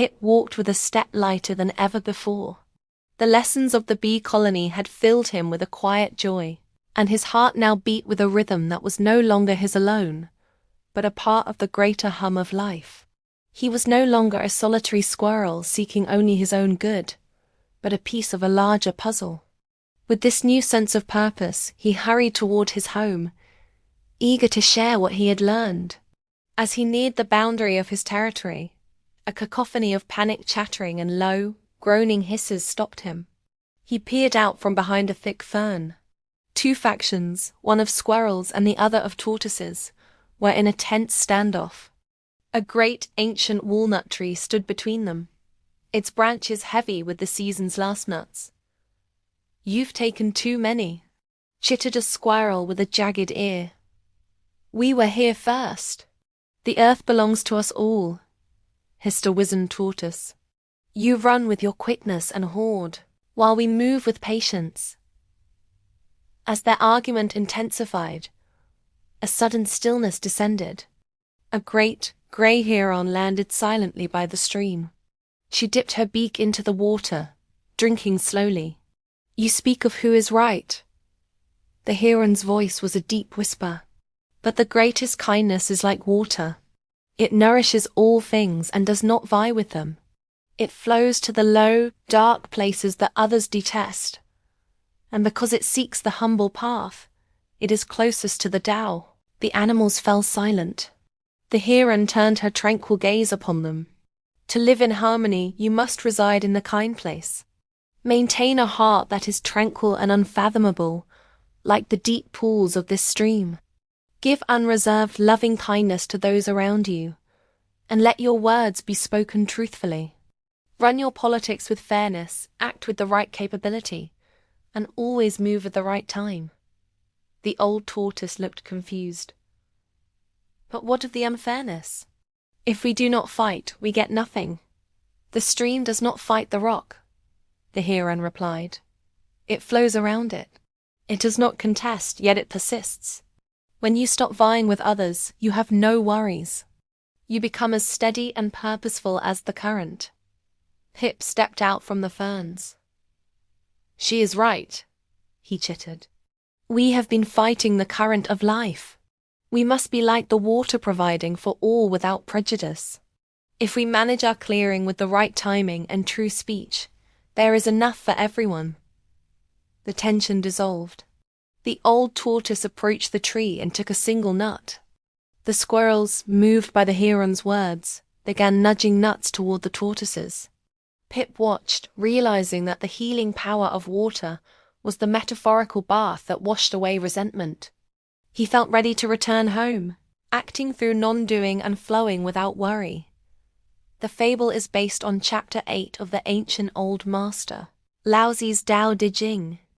Pip walked with a step lighter than ever before. The lessons of the bee colony had filled him with a quiet joy, and his heart now beat with a rhythm that was no longer his alone, but a part of the greater hum of life. He was no longer a solitary squirrel seeking only his own good, but a piece of a larger puzzle. With this new sense of purpose, he hurried toward his home, eager to share what he had learned. As he neared the boundary of his territory, a cacophony of panicked chattering and low, groaning hisses stopped him. He peered out from behind a thick fern. Two factions, one of squirrels and the other of tortoises, were in a tense standoff. A great ancient walnut tree stood between them, its branches heavy with the season's last nuts. "You've taken too many," chittered a squirrel with a jagged ear. "We were here first." "The earth belongs to us all," hissed a wizened tortoise. "You run with your quickness and hoard, while we move with patience." As their argument intensified, a sudden stillness descended. A great, grey heron landed silently by the stream. She dipped her beak into the water, drinking slowly. "You speak of who is right." The heron's voice was a deep whisper. "But the greatest kindness is like water. It nourishes all things and does not vie with them. It flows to the low, dark places that others detest. And because it seeks the humble path, it is closest to the Tao." The animals fell silent. The heron turned her tranquil gaze upon them. "To live in harmony, you must reside in the kind place. Maintain a heart that is tranquil and unfathomable, like the deep pools of this stream. Give unreserved loving kindness to those around you, and let your words be spoken truthfully. Run your politics with fairness, act with the right capability, and always move at the right time." The old tortoise looked confused. "But what of the unfairness? If we do not fight, we get nothing." "The stream does not fight the rock," the heron replied. "It flows around it. It does not contest, yet it persists. When you stop vying with others, you have no worries. You become as steady and purposeful as the current." Pip stepped out from the ferns. "She is right," he chittered. "We have been fighting the current of life. We must be like the water, providing for all without prejudice. If we manage our clearing with the right timing and true speech, there is enough for everyone." The tension dissolved. The old tortoise approached the tree and took a single nut. The squirrels, moved by the heron's words, began nudging nuts toward the tortoises. Pip watched, realizing that the healing power of water was the metaphorical bath that washed away resentment. He felt ready to return home, acting through non-doing and flowing without worry. The fable is based on Chapter 8 of the ancient Old Master, Laozi's Tao Te Jing,